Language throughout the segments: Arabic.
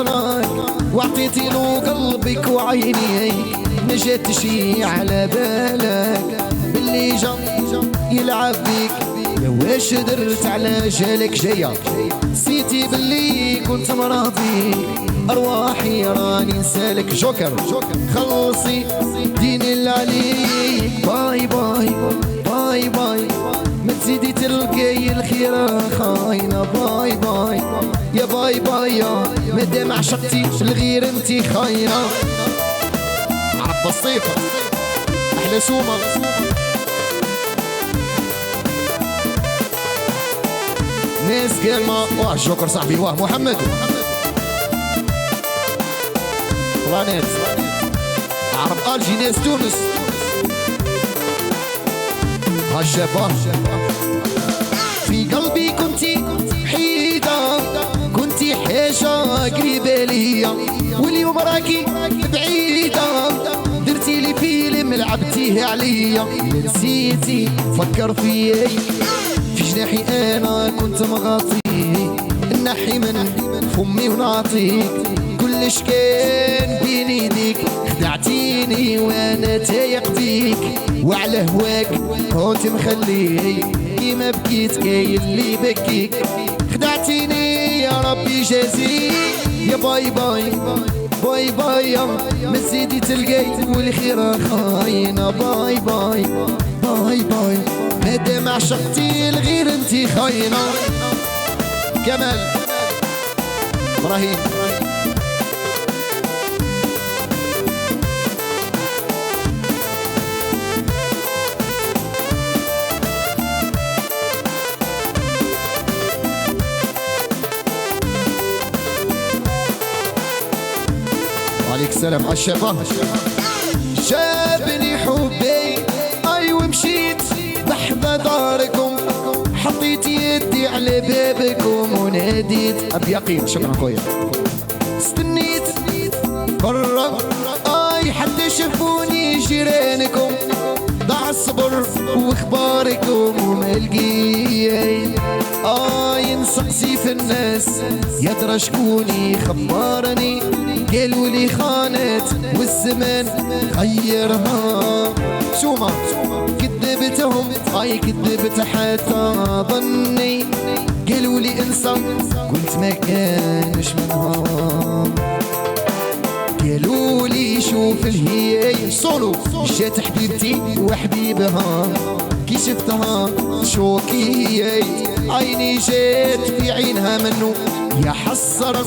وصلك وعطيتي له قلبك وعينيك، ما جات شي على بالك باللي جا يلعب بيك؟ يا واش درت على جالك جاية؟ نسيتي باللي كنت مراضيك، ارواحي راني نسالك جوكر. خلصي ديني اللي عليك، باي باي باي باي، ما تزيدي تلقاي الخيرة خاينة. باي باي يا باي باي يا مادام عشقتي الغير انتي خاينة. عرب الصيفة احلى سومة. ناس قال ما واه جوكر صاحبي، واه محمد رانيت عرب الجي ناس تونس. هالشابة في قلبي كنتي وحيدة، كنتي حاجة قريبة ليا، واليوم راكي بعيدة. درتي لي فيلم لعبتيه عليا، نسيتي فكر فيا في جناحي انا كنت مغاطيه، نحي من فمي ونعطيك كلش كان بين ايديك. خدعتيني وانا تايق بيك، وعلى هواك كنت مخليك كيما بكيت كاين اللي بكيك. خدعتيني يا ربي جازيك، يا باي باي باي باي ما تزيدي تلقاي والخيرة خاينة. باي باي باي باي مادام عشقتي الغير انتي خاينة. كمال ابراهيم عليك السلام عالشباب. شابني حبي ايوه مشيت بحذا داركم، حطيت يدي على بابكم وناديت ابيقين. شكرا خويا. استنيت برا اي حتى شافوني جيرانكم، ضاع الصبر واخباركم وما لقيت. نسقسي في الناس يدرى شكوني خبرني، قالوا لي خانت والزمان غيرها. شوما كذبتهم كذبت حتى ظني، قالوا لي انسى قلت ما كانش منها. قالوا لي شوف الهي صولو جات حبيبتي وحبيبها، كي شفتها شوكيت عيني جات في عينها منو. يا حسرة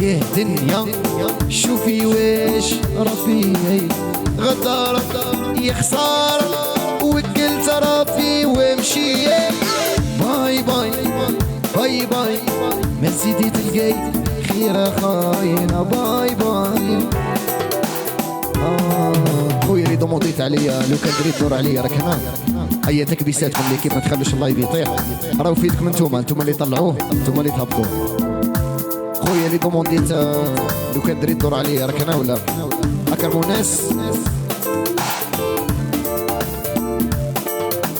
يا دنيا شوفي واش ربي غدارة، يا خسارة وكلت ربي ومشي. باي باي باي باي ما تزيدي تلقاي خيرة خاينة. باي باي خويا اللي دومونديت عليا لو كان دريت دور عليا راك هنا. هيا تكبيساتكم اللي كيف ما تخلوش اللايف يطيح، راهو في يدكم انتوما اللي طلعوه، انتوما اللي تهبطوه. خويا اللي دومونديت لو كان دريت دور عليا راك هنا ولا اكرموا الناس.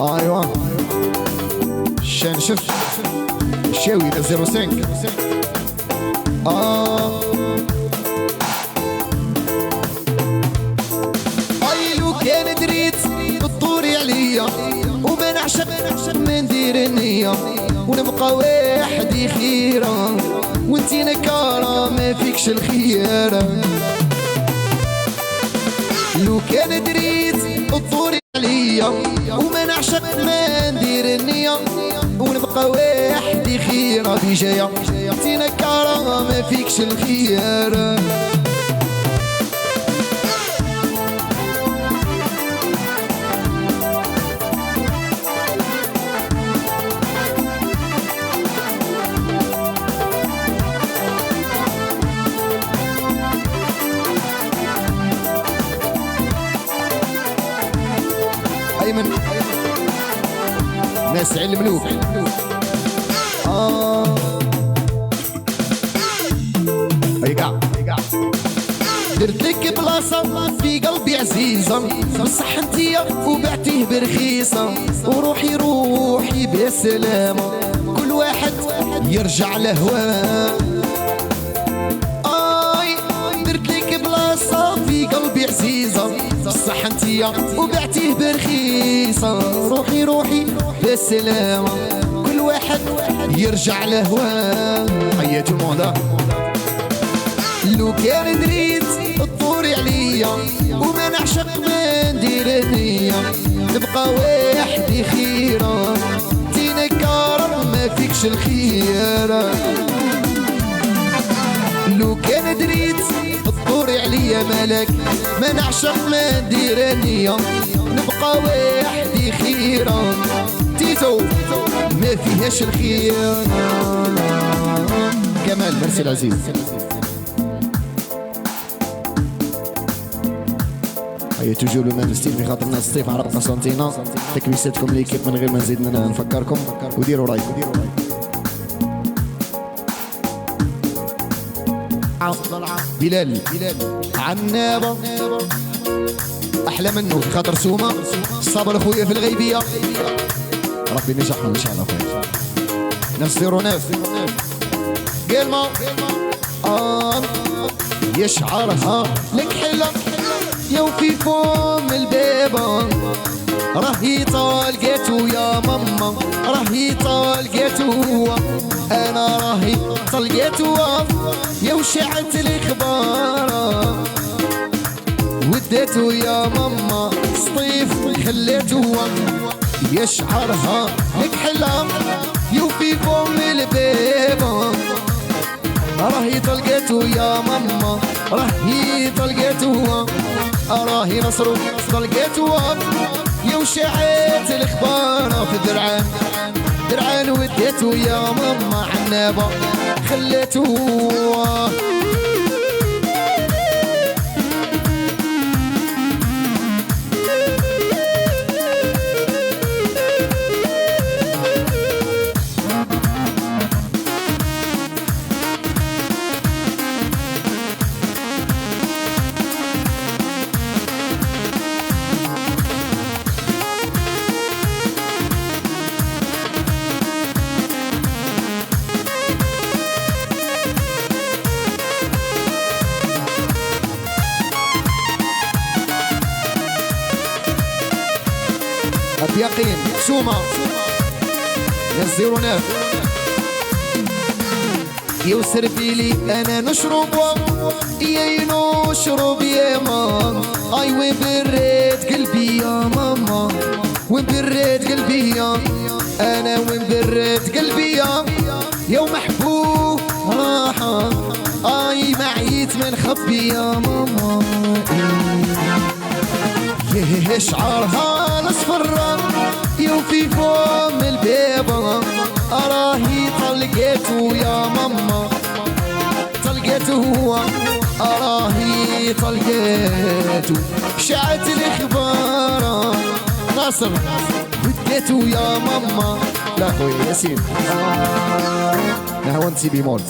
ايوا شان شفت الشاوي 05 اي لو كان دريت تطوري عليا وما نعشق ما ندير النية، ونبقى واحد خيرة وانتي نكارة ما فيكش الخيارة. لو كان دريت تطوري عليا وما نعشق ما ندير النية، ونبقى واحد خيرة بجاية انتي نكارة ما فيكش الخيارة. أيمن ناس عين الملوك. ايقع درت لك بلاصة في قلبي عزيزة، بصح انتيا وبعتيه برخيصة، وروحي روحي بالسلامة كل واحد يرجع لهواه. عزيزة بصح انتيا وبعتيه برخيصة. روحي روحي بالسلامة كل واحد يرجع لهواه. حياتو الموندة لو كان دريت الطوري عليا وما نعشق ما ندير نية نبقى وحدي خيرة تنكر ما فيكش الخيرة. لو كان دريت الطوري عليا مالك ما نعشق ما ندير نية نبقى وحدي خيرة تيتو ما فيهاش الخيرة. كمال مرسي العزيز. هي توجور لو ميم ستيل في خاطر الناس ستيف عرق قسنطينة. تكريساتكم ليكيب من غير ما نزيد نفكركم وديروا رايك. بلال عنابة أحلى منه في خاطر سومة. صابر أخويا في الغيبية ربي نجحنا إن شاء الله خويا. 909 قلمة يشعرها لك حلة يو في فم البيبة راهي طلقتو يا ماما راهي طلقتو انا راهي طلقتو يا وشعت الاخبار وديتو يا ماما سطيف خليتو يشعرها لك حلة يو في فم البيبة راهي طلقتو يا ماما راهي طلقتو راهي نصرو طلقتو يا وشعت الاخبار في درعان وديتو يا ماما عنابة خليتو. بيقين سومة 909 يوسر بيلي انا نشرب يا نشرب يا ماما اي وين بريت قلبي يا ماما وين بريت قلبي يا انا وين بريت قلبي يا محبوب راحة اي معيت من خبي يا ماما يشعرها الاصفر يو في فم البيبة راهي طلقتو يا ماما طلقتو راهي طلقتو شعت الاخبار ناصر وديتو يا ماما. لا خويا ياسين نهوان سي بيمول